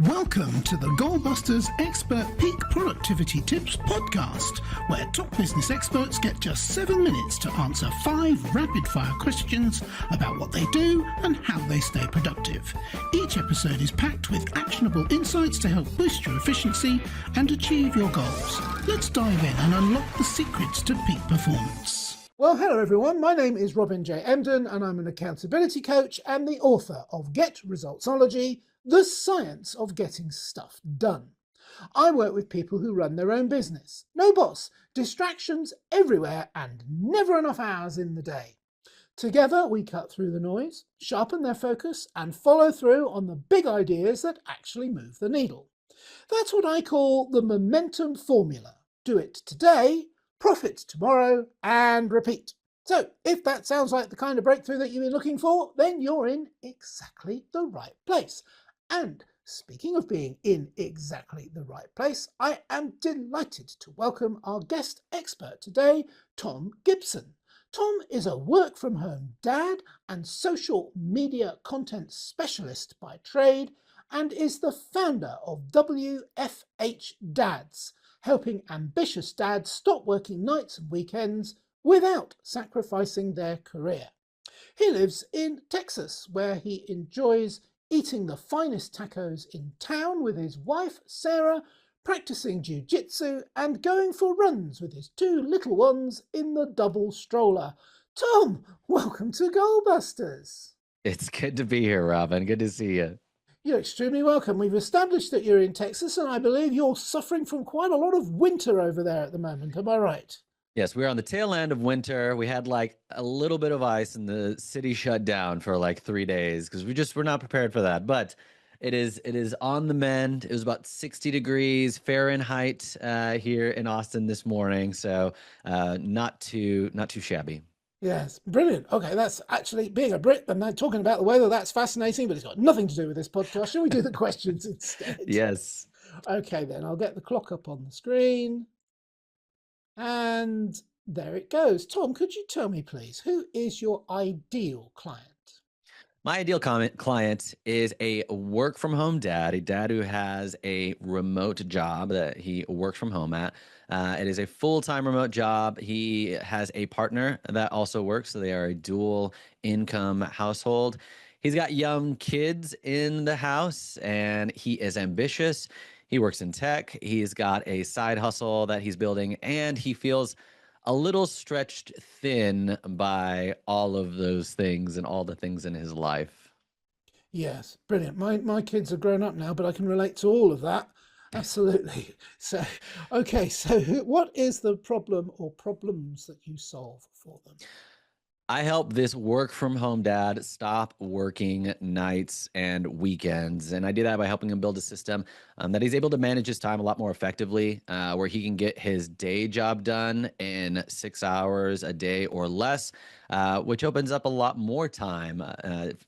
Welcome to the Goalbusters Expert Peak Productivity Tips podcast, where top business experts get just 7 minutes to answer 5 rapid-fire questions about what they do and how they stay productive. Each episode is packed with actionable insights to help boost your efficiency and achieve your goals. Let's dive in and unlock the secrets to peak performance. Well, hello everyone. My name is Robin J. Emden and I'm an accountability coach and the author of Get Resultsology, the science of getting stuff done. I work with people who run their own business. No boss, distractions everywhere and never enough hours in the day. Together we cut through the noise, sharpen their focus and follow through on the big ideas that actually move the needle. That's what I call the momentum formula. Do it today, profit tomorrow and repeat. So if that sounds like the kind of breakthrough that you've been looking for, then you're in exactly the right place. And speaking of being in exactly the right place, I am delighted to welcome our guest expert today, Thom Gibson. Thom is a work-from-home dad and social media content specialist by trade and is the founder of WFH Dads, helping ambitious dads stop working nights and weekends without sacrificing their career. He lives in Texas, where he enjoys eating the finest tacos in town with his wife, Sarah, practicing jiu-jitsu and going for runs with his 2 little ones in the double stroller. Thom, welcome to Goalbusters. It's good to be here, Robin. Good to see you. You're extremely welcome. We've established that you're in Texas, and I believe you're suffering from quite a lot of winter over there at the moment. Am I right? Yes, we're on the tail end of winter. We had like a little bit of ice and the city shut down for like 3 days because we're not prepared for that. But it is on the mend. It was about 60 degrees Fahrenheit here in Austin this morning. So not too shabby. Yes, brilliant. Okay, that's actually, being a Brit and then talking about the weather, that's fascinating, but it's got nothing to do with this podcast. Shall we do the questions instead? Yes. Okay, then I'll get the clock up on the screen. And there it goes. Thom, could you tell me, please, who is your ideal client? My ideal client is a work from home dad, a dad who has a remote job that he works from home at. It is a full-time remote job. He has a partner that also works, so they are a dual income household. He's got young kids in the house and he is ambitious. He works in tech. He's got a side hustle that he's building and he feels a little stretched thin by all of those things and all the things in his life. Yes, brilliant. My kids are grown up now, but I can relate to all of that. Absolutely. So, okay, so what is the problem or problems that you solve for them? I help this work from home dad stop working nights and weekends. And I do that by helping him build a system that he's able to manage his time a lot more effectively, where he can get his day job done in 6 hours a day or less, which opens up a lot more time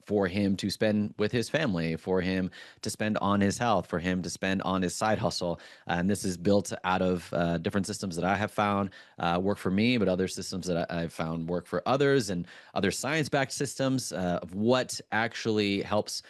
for him to spend with his family, for him to spend on his health, for him to spend on his side hustle. And this is built out of different systems that I have found work for me, but other systems that I've found work for others and other science-backed systems of what actually helps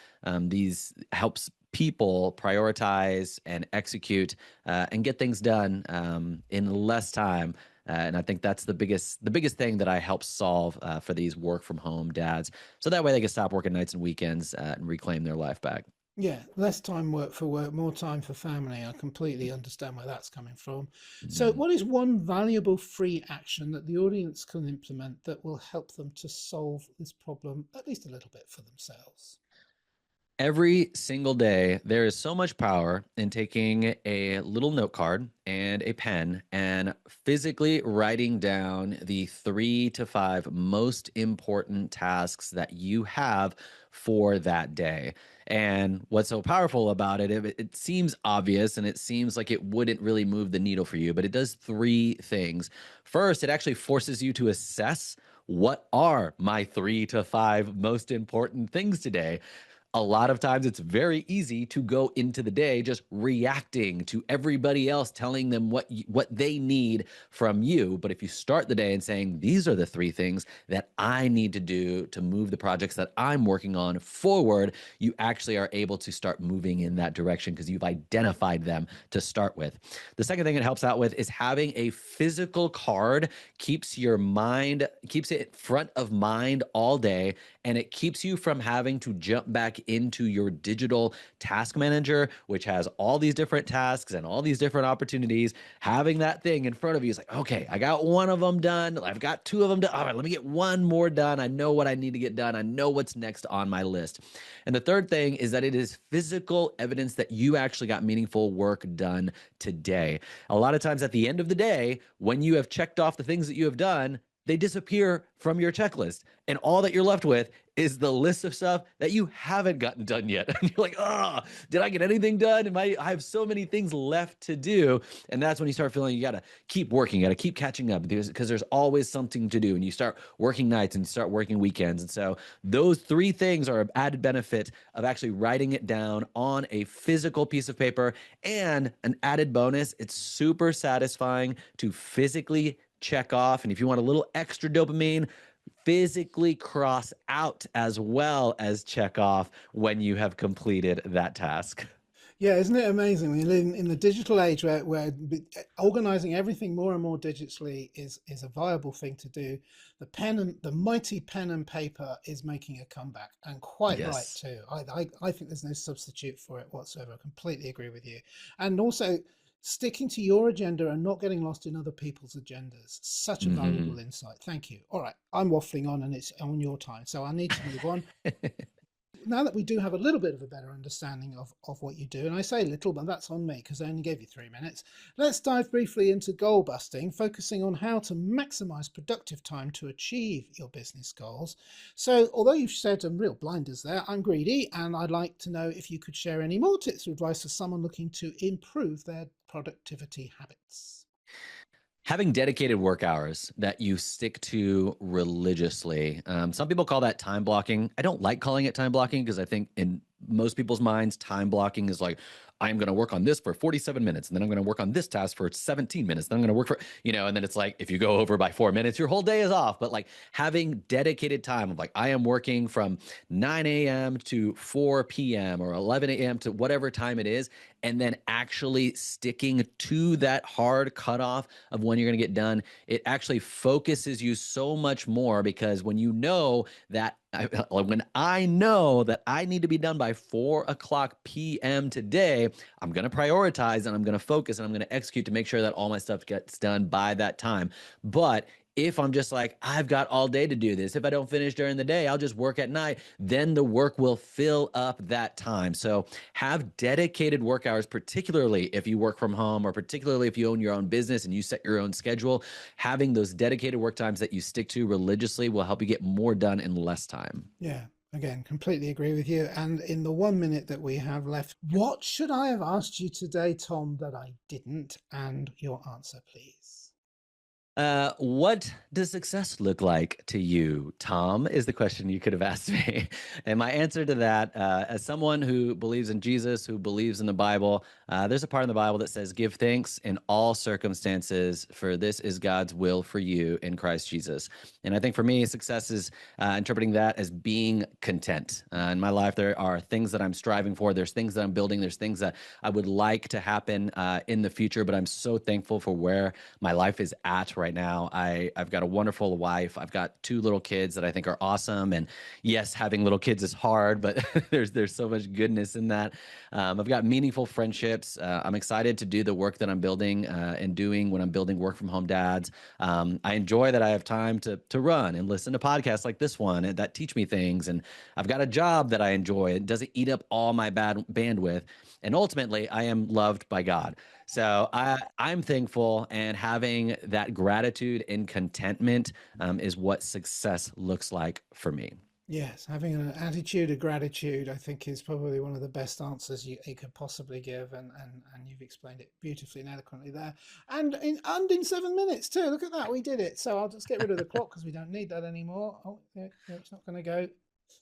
people prioritize and execute and get things done in less time. And I think that's the biggest thing that I help solve for these work from home dads. So that way they can stop working nights and weekends and reclaim their life back. Yeah, less time work for work, more time for family. I completely understand where that's coming from. So what is one valuable free action that the audience can implement that will help them to solve this problem at least a little bit for themselves? Every single day, there is so much power in taking a little note card and a pen and physically writing down the 3 to 5 most important tasks that you have for that day. And what's so powerful about it, it seems obvious and it seems like it wouldn't really move the needle for you, but it does 3 things. First, it actually forces you to assess what are my 3 to 5 most important things today. a lot of times it's very easy to go into the day just reacting to everybody else telling them what they need from you. But if you start the day and saying, these are the three things that I need to do to move the projects that I'm working on forward, you actually are able to start moving in that direction because you've identified them to start with. The second thing it helps out with is having a physical card keeps it front of mind all day, and it keeps you from having to jump back into your digital task manager, which has all these different tasks and all these different opportunities. Having that thing in front of you is like, okay, I got one of them done. I've got two of them done. All right, let me get one more done. I know what I need to get done. I know what's next on my list. And the third thing is that it is physical evidence that you actually got meaningful work done today. A lot of times at the end of the day, when you have checked off the things that you have done, they disappear from your checklist. And all that you're left with is the list of stuff that you haven't gotten done yet. And you're like, oh, did I get anything done? I have so many things left to do. And that's when you start feeling you got to keep working, you got to keep catching up because there's always something to do. And you start working nights and you start working weekends. And so those three things are an added benefit of actually writing it down on a physical piece of paper. And an added bonus, it's super satisfying to physically check off. And if you want a little extra dopamine, physically cross out as well as check off when you have completed that task. Yeah, isn't it amazing? We live in the digital age where organizing everything more and more digitally is a viable thing to do. The mighty pen and paper is making a comeback, and quite right Yes. too. I think there's no substitute for it whatsoever. I completely agree with you. And also sticking to your agenda and not getting lost in other people's agendas. Such a valuable insight. Thank you. All right, I'm waffling on and it's on your time, so I need to move on. Now that we do have a little bit of a better understanding of what you do, and I say little, but that's on me because I only gave you 3 minutes, let's dive briefly into goal busting, focusing on how to maximize productive time to achieve your business goals. So although you've said some real blinders there, I'm greedy and I'd like to know if you could share any more tips or advice for someone looking to improve their productivity habits. Having dedicated work hours that you stick to religiously. Some people call that time blocking. I don't like calling it time blocking because I think in most people's minds, time blocking is like, I'm going to work on this for 47 minutes, and then I'm going to work on this task for 17 minutes. Then I'm going to work for, and then it's like, if you go over by 4 minutes, your whole day is off. But like having dedicated time of like, I am working from 9 a.m. to 4 p.m. or 11 a.m. to whatever time it is, and then actually sticking to that hard cutoff of when you're going to get done, it actually focuses you so much more because when you know that when I know that I need to be done by 4 o'clock p.m. today, I'm going to prioritize and I'm going to focus and I'm going to execute to make sure that all my stuff gets done by that time. But if I'm just like, I've got all day to do this, if I don't finish during the day, I'll just work at night, then the work will fill up that time. So have dedicated work hours, particularly if you work from home or particularly if you own your own business and you set your own schedule. Having those dedicated work times that you stick to religiously will help you get more done in less time. Yeah, again, completely agree with you. And in the 1 minute that we have left, what should I have asked you today, Tom, that I didn't? And your answer, please. What does success look like to you, Tom? Is the question you could have asked me. And my answer to that, as someone who believes in Jesus, who believes in the Bible, there's a part in the Bible that says, give thanks in all circumstances, for this is God's will for you in Christ Jesus. And I think for me, success is interpreting that as being content. In my life, there are things that I'm striving for. There's things that I'm building. There's things that I would like to happen in the future, but I'm so thankful for where my life is at right now. I've got a wonderful wife. I've got 2 little kids that I think are awesome. And yes, having little kids is hard, but there's so much goodness in that. I've got meaningful friendships. I'm excited to do the work that I'm building and doing when I'm building work from home dads. I enjoy that I have time to run and listen to podcasts like this one that teach me things. And I've got a job that I enjoy. It doesn't eat up all my bad bandwidth. And ultimately, I am loved by God. So I'm thankful, and having that gratitude and contentment is what success looks like for me. Yes, having an attitude of gratitude, I think, is probably one of the best answers you could possibly give, and you've explained it beautifully and eloquently there, and in 7 minutes too. Look at that, we did it. So I'll just get rid of the clock because we don't need that anymore. Oh, yeah, it's not going to go.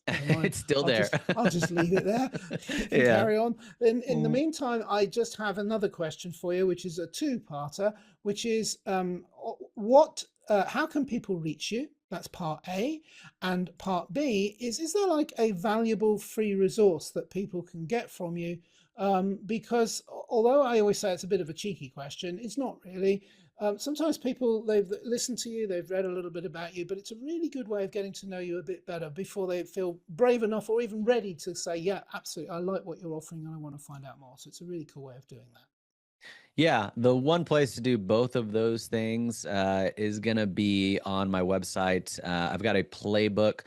Never mind. It's still there. I'll just leave it there. You can Yeah. carry on. In the meantime, I just have another question for you, which is a two-parter, which is how can people reach you? That's part A. And part B is there like a valuable free resource that people can get from you? Because although I always say it's a bit of a cheeky question, it's not really. Sometimes people, they've listened to you, they've read a little bit about you, but it's a really good way of getting to know you a bit better before they feel brave enough or even ready to say, yeah, absolutely, I like what you're offering and I want to find out more. So it's a really cool way of doing that. Yeah, the one place to do both of those things is going to be on my website. I've got a playbook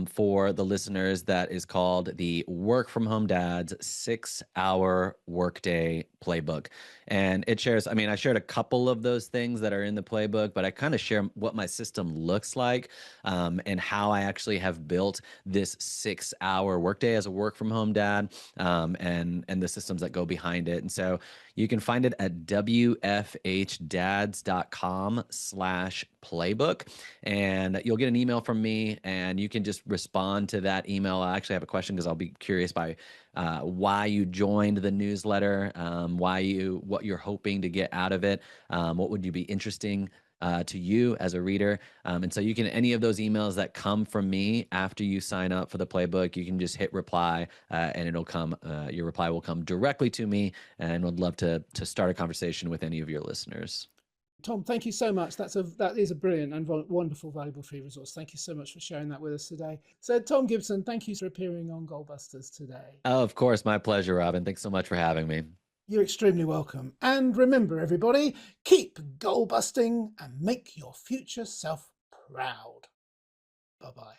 for the listeners that is called the Work From Home Dad's 6-Hour Workday Playbook. And it shares, I shared a couple of those things that are in the playbook, but I kind of share what my system looks like and how I actually have built this 6-hour workday as a work from home dad and the systems that go behind it. And so you can find it at wfhdads.com/playbook. And you'll get an email from me and you can just respond to that email. I actually have a question because I'll be curious by why you joined the newsletter, what you're hoping to get out of it, what would you be interesting to you as a reader. And so you can, any of those emails that come from me after you sign up for the playbook, you can just hit reply and it'll come, your reply will come directly to me, and would love to start a conversation with any of your listeners. Thom, thank you so much. That is a brilliant and wonderful, valuable free resource. Thank you so much for sharing that with us today. So Thom Gibson, thank you for appearing on Goalbusters today. Oh, of course. My pleasure, Robin. Thanks so much for having me. You're extremely welcome. And remember, everybody, keep goal busting and make your future self proud. Bye-bye.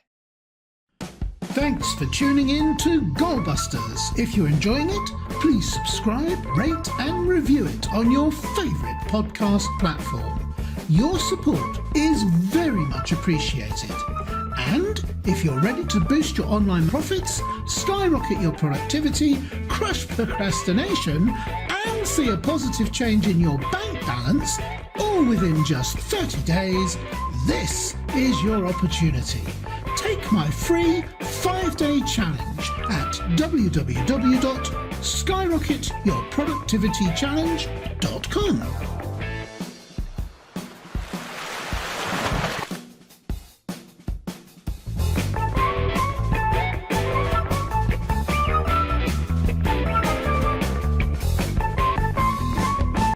Thanks for tuning in to Goalbusters. If you're enjoying it, please subscribe, rate and review it on your favourite podcast platform. Your support is very much appreciated. And if you're ready to boost your online profits, skyrocket your productivity, crush procrastination, and see a positive change in your bank balance, all within just 30 days, this is your opportunity. Take my free 5-day challenge at www.skyrocketyourproductivitychallenge.com.